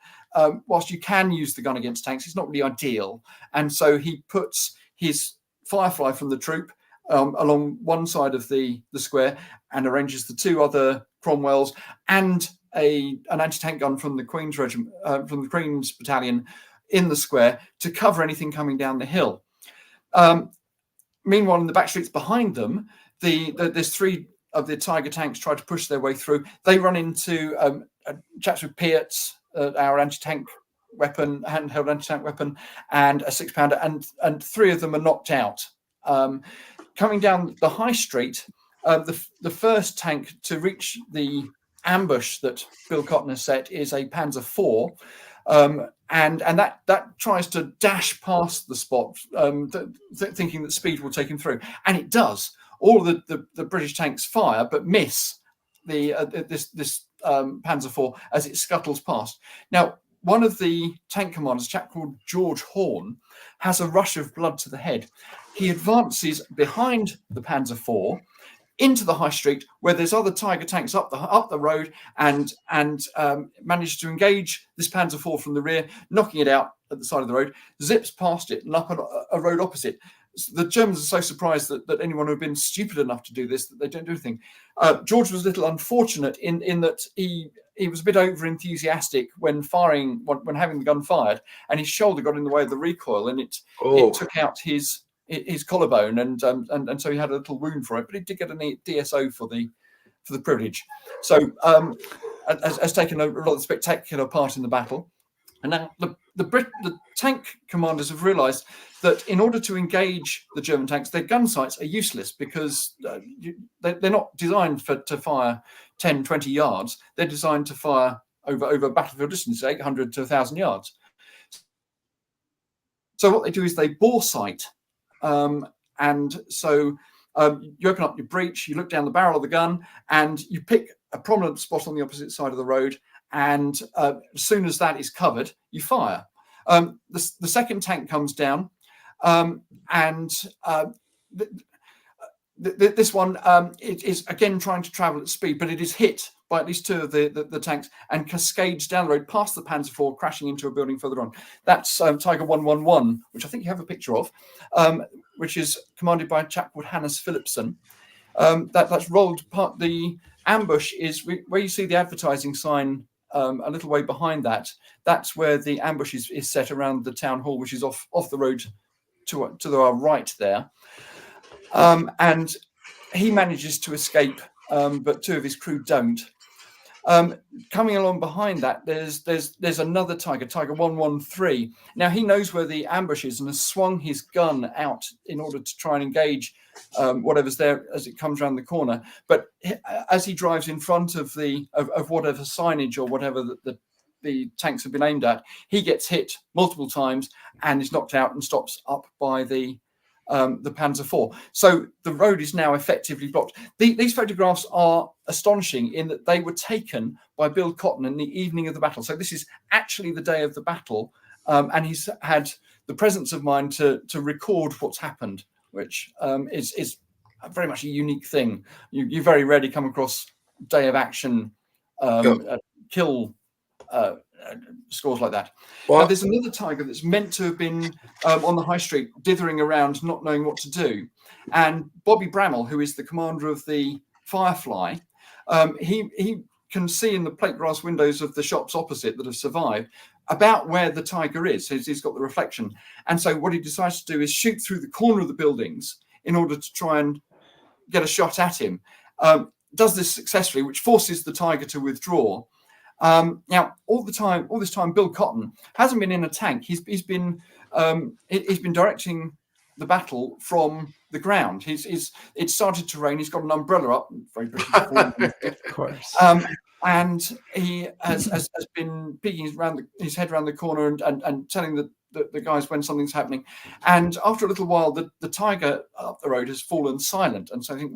whilst you can use the gun against tanks, it's not really ideal. And so he puts his Firefly from the troop along one side of the square and arranges the 2 other Cromwells and an anti-tank gun from the Queen's regiment, from the Queen's battalion in the square to cover anything coming down the hill. Meanwhile, in the back streets behind them, there's 3 of the Tiger tanks try to push their way through. They run into chaps with Perch, our anti-tank weapon, handheld anti-tank weapon, and a 6-pounder, and 3 of them are knocked out. Coming down the high street, the first tank to reach the ambush that Bill Cotton has set is a Panzer IV, and that tries to dash past the spot, thinking that speed will take him through, and it does. All of the British tanks fire but miss this Panzer IV as it scuttles past. Now, one of the tank commanders, a chap called George Horn, has a rush of blood to the head. He advances behind the Panzer IV into the high street where there's other Tiger tanks up the road, and manages to engage this Panzer IV from the rear, knocking it out at the side of the road, zips past it and up a road opposite. The Germans are so surprised that anyone who had been stupid enough to do this, that they don't do anything. George was a little unfortunate in that he was a bit over enthusiastic when having the gun fired, and his shoulder got in the way of the recoil, and it took out his collarbone, and so he had a little wound for it, but he did get a DSO for the privilege. So has taken a rather spectacular part in the battle. And now the tank commanders have realised that in order to engage the German tanks, their gun sights are useless, because they're not designed to fire 10, 20 yards. They're designed to fire over battlefield distance, 800 to 1,000 yards. So what they do is they bore sight. And so you open up your breech, you look down the barrel of the gun, and you pick a prominent spot on the opposite side of the road. And as soon as that is covered, you fire. The second tank comes down, and this one it is again trying to travel at speed, but it is hit by at least two of the tanks and cascades down the road past the Panzer IV, crashing into a building further on. That's Tiger 111, which I think you have a picture of, which is commanded by a chap called Hannes Philipson. That's rolled part. The ambush is where you see the advertising sign a little way behind that. That's where the ambush is set around the town hall, which is off the road to our right there. And he manages to escape, but two of his crew don't. Coming along behind that, there's another Tiger 113. Now he knows where the ambush is and has swung his gun out in order to try and engage whatever's there as it comes around the corner. But as he drives in front of whatever signage or whatever the tanks have been aimed at, he gets hit multiple times and is knocked out and stops up by the Panzer IV. So the road is now effectively blocked. These photographs are astonishing in that they were taken by Bill Cotton in the evening of the battle. So this is actually the day of the battle, and he's had the presence of mind to record what's happened, which is very much a unique thing. You very rarely come across day of action kill scores like that. Well, now, there's another Tiger that's meant to have been on the high street dithering around, not knowing what to do. And Bobby Bramall, who is the commander of the Firefly, he can see in the plate glass windows of the shops opposite that have survived about where the Tiger is. So he's got the reflection. And so what he decides to do is shoot through the corner of the buildings in order to try and get a shot at him. Does this successfully, which forces the Tiger to withdraw. Now, all this time, Bill Cotton hasn't been in a tank. He's been directing the battle from the ground. It started to rain. He's got an umbrella up, very British, of course, and he has been peeking his head around the corner and telling the guys when something's happening. And after a little while, the Tiger up the road has fallen silent. And so I think,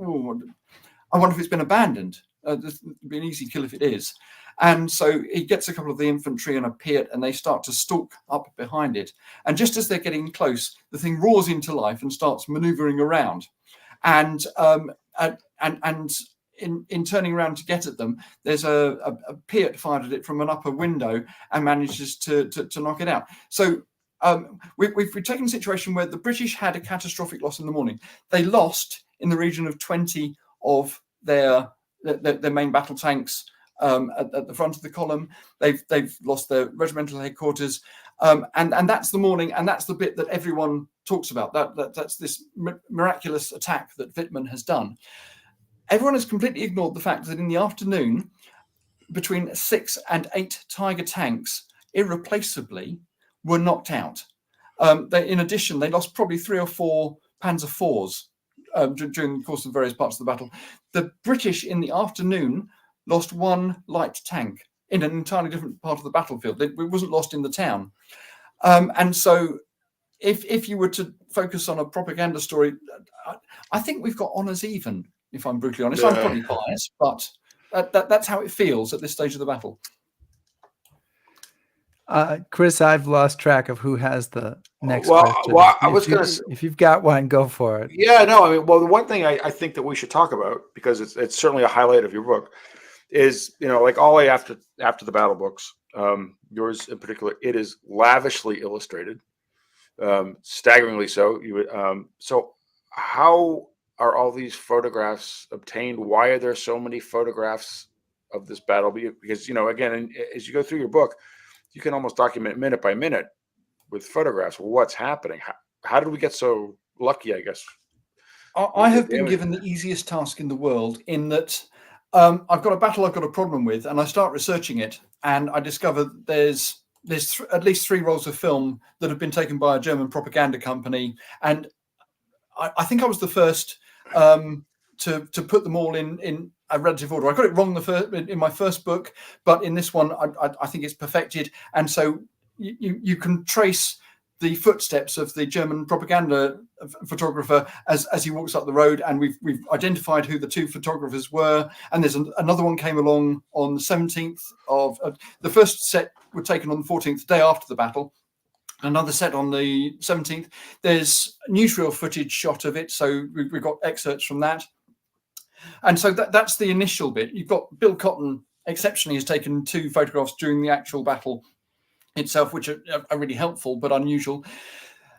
I wonder if it's been abandoned. This would be an easy kill if it is. And so he gets a couple of the infantry and a Piat, and they start to stalk up behind it. And just as they're getting close, the thing roars into life and starts manoeuvring around. And in turning around to get at them, there's a Piat fired at it from an upper window and manages to knock it out. So we've taken a situation where the British had a catastrophic loss in the morning. They lost in the region of 20 of their main battle tanks at the front of the column. They've lost their regimental headquarters, and that's the morning, and that's the bit that everyone talks about. That's this miraculous attack that Wittmann has done. Everyone has completely ignored the fact that in the afternoon, between 6 and 8 Tiger tanks irreplaceably were knocked out. In addition, they lost probably 3 or 4 Panzer IVs during the course of various parts of the battle. The British in the afternoon lost 1 light tank in an entirely different part of the battlefield. It wasn't lost in the town. And so if you were to focus on a propaganda story, I think we've got honours even, if I'm brutally honest. I'm probably biased, but that's how it feels at this stage of the battle. Chris, I've lost track of who has the next question. Well, I was going to. If you've got one, go for it. Yeah, no, I mean, well, the one thing I think that we should talk about, because it's certainly a highlight of your book, is, like all the after the battle books, yours in particular, it is lavishly illustrated, staggeringly so. So how are all these photographs obtained? Why are there so many photographs of this battle? Because, again, as you go through your book, you can almost document minute by minute with photographs what's happening. How did we get so lucky, I guess? I have been given the easiest task in the world, in that I've got a battle I've got a problem with, and I start researching it, and I discover there's at least 3 rolls of film that have been taken by a German propaganda company, and I think I was the first to put them all in a relative order. I got it wrong in my first book, but in this one, I think it's perfected. And so you can trace the footsteps of the German propaganda photographer as he walks up the road, and we've identified who the 2 photographers were. And there's another one came along on the 17th of the first set were taken on the 14th, day after the battle. Another set on the 17th. There's newsreel footage shot of it, so we've got excerpts from that. And so that's the initial bit. You've got Bill Cotton exceptionally has taken 2 photographs during the actual battle itself, which are really helpful but unusual.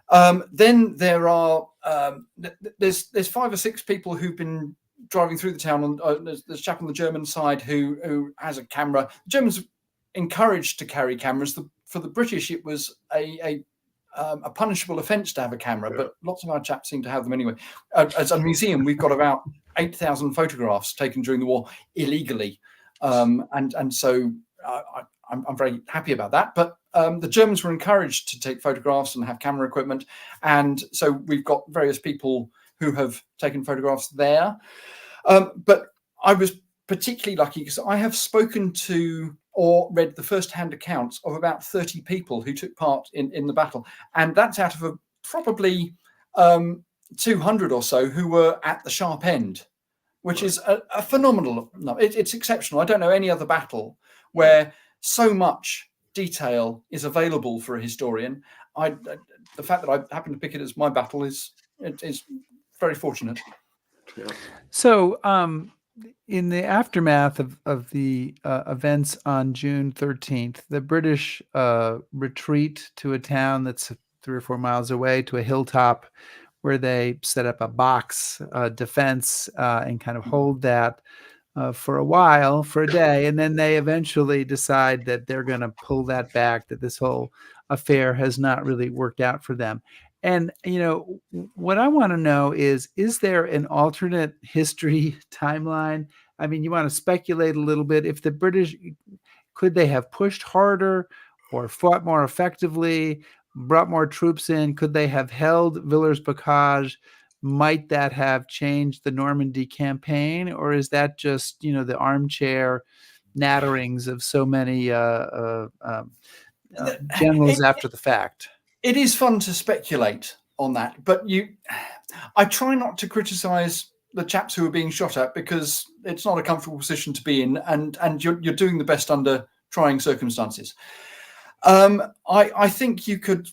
Then there are there's 5 or 6 people who've been driving through the town. There's a chap on the German side who has a camera. The Germans encouraged to carry cameras. For the British, it was a punishable offence to have a camera, but lots of our chaps seem to have them anyway. As a museum, we've got about 8,000 photographs taken during the war illegally, and so I'm very happy about that. But the Germans were encouraged to take photographs and have camera equipment, and so we've got various people who have taken photographs there. But I was particularly lucky because I have spoken to or read the first-hand accounts of about 30 people who took part in the battle, and that's out of probably 200 or so who were at the sharp end, which is a phenomenal number. It's exceptional. I don't know any other battle where so much detail is available for a historian. The fact that I happen to pick it as my battle is very fortunate. Yeah. So, in the aftermath of the events on June 13th, the British retreat to a town that's 3 or 4 miles away, to a hilltop, where they set up a box defense and kind of hold that for a while, for a day, and then they eventually decide that they're going to pull that back, that this whole affair has not really worked out for them. And, what I want to know is there an alternate history timeline? I mean, you want to speculate a little bit. If the British, could they have pushed harder or fought more effectively, brought more troops in? Could they have held Villers-Bocage? Might that have changed the Normandy campaign? Or is that just, the armchair natterings of so many generals after the fact? It is fun to speculate on that, but I try not to criticize the chaps who are being shot at, because it's not a comfortable position to be in, and you're doing the best under trying circumstances. I think you could.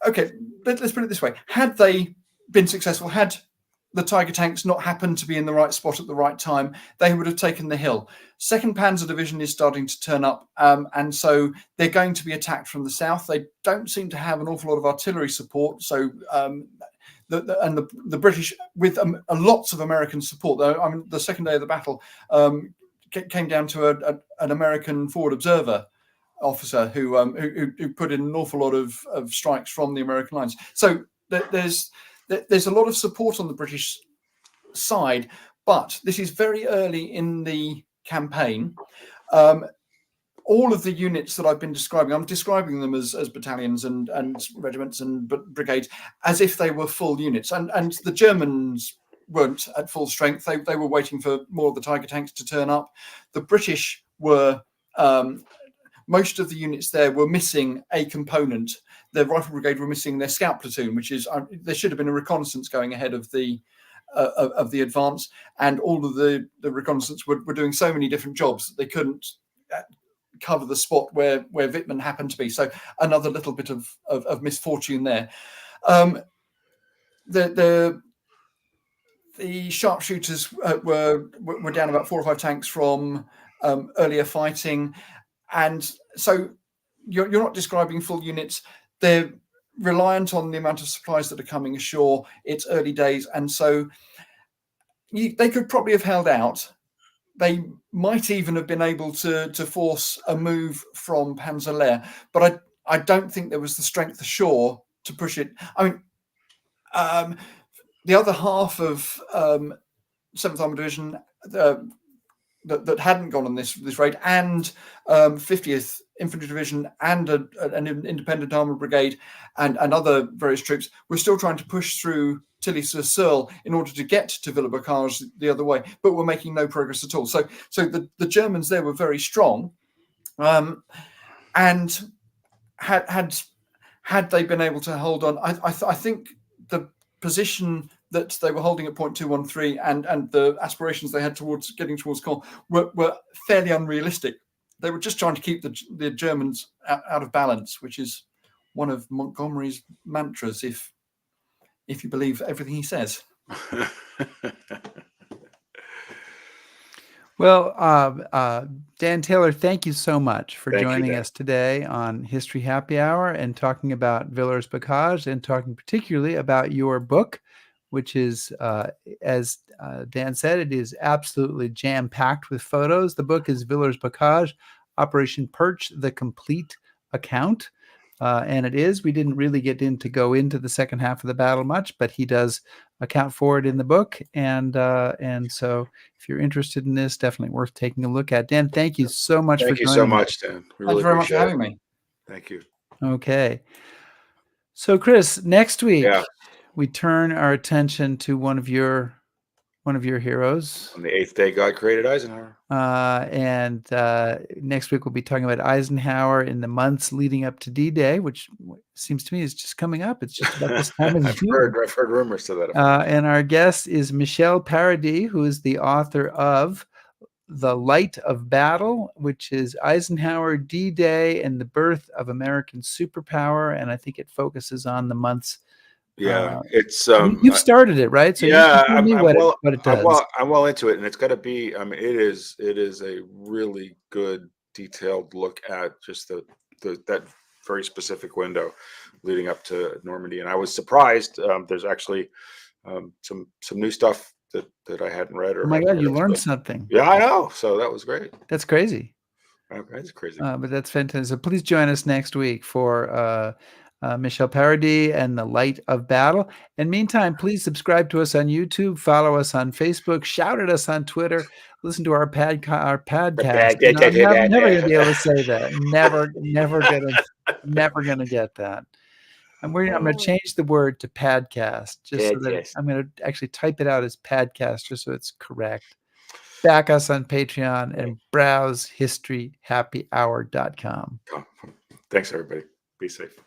Okay, let's put it this way: had they been successful, had the Tiger tanks not happened to be in the right spot at the right time, they would have taken the hill. 2nd Panzer Division is starting to turn up, and so they're going to be attacked from the south. They don't seem to have an awful lot of artillery support, so the British, with lots of American support, though. I mean, the second day of the battle came down to an American forward observer officer who put in an awful lot of strikes from the American lines. So there's a lot of support on the British side, but this is very early in the campaign. All of the units that I've been describing, I'm describing them as battalions and regiments and brigades as if they were full units. And the Germans weren't at full strength. They were waiting for more of the Tiger tanks to turn up. The British were... most of the units there were missing a component. The Rifle Brigade were missing their scout platoon, which is there should have been a reconnaissance going ahead of the advance, and all of the reconnaissance were doing so many different jobs that they couldn't cover the spot where Wittmann happened to be. So another little bit of misfortune there. The sharpshooters were down about 4 or 5 tanks from earlier fighting. And so you're not describing full units. They're reliant on the amount of supplies that are coming ashore. It's early days. And so they could probably have held out. They might even have been able to force a move from Panzer, but I don't think there was the strength ashore to push it. I mean, the other half of 7th Armored Division that hadn't gone on this raid, and 50th Infantry Division and an independent armoured brigade and other various troops were still trying to push through Tilly-sur-Seulles in order to get to Villers-Bocage the other way, but were making no progress at all. So the Germans there were very strong, and had they been able to hold on, I think the position that they were holding at point 213 and the aspirations they had towards getting towards Caen were fairly unrealistic. They were just trying to keep the Germans out of balance, which is one of Montgomery's mantras, if you believe everything he says. Well, Dan Taylor, thank you so much for Thank you, joining Dan. us today on History Happy Hour and talking about Villers-Bocage and talking particularly about your book, which is, as Dan said, it is absolutely jam-packed with photos. The book is Villers-Bocage, Operation Perch, the Complete Account. And it is. We didn't really go into the second half of the battle much, but he does account for it in the book. And so if you're interested in this, definitely worth taking a look at. Dan, thank you so much for Thank you joining so us. much, Dan. We Thank really you very much for appreciate it. having me. Thank you. Okay. So Chris, next week Yeah. we turn our attention to one of your heroes. On the 8th day, God created Eisenhower. And next week we'll be talking about Eisenhower in the months leading up to D-Day, which seems to me is just coming up. It's just about this time of the year. I've heard rumors to that effect. And our guest is Michel Paradis, who is the author of The Light of Battle, which is Eisenhower, D-Day, and the Birth of American Superpower. And I think it focuses on the months. Yeah, it's you've started it, right? So yeah, you can tell me what it does. I'm well into it, and it's got to be. I mean, it is a really good, detailed look at just that very specific window leading up to Normandy. And I was surprised. There's actually some new stuff that I hadn't read. Or Oh my God, you heard, learned so. something. Yeah, I know. So that was great. That's crazy. Okay, that's crazy. But that's fantastic. So please join us next week for Michel Paradis and The Light of Battle. And meantime, please subscribe to us on YouTube, follow us on Facebook, shout at us on Twitter, listen to our podcast. You know, I'm never going to be able to say that. Never gonna get that. I'm going to change the word to padcast, just so that I'm going to actually type it out as padcast, just so it's correct. Back us on Patreon and browse historyhappyhour.com. Thanks, everybody. Be safe.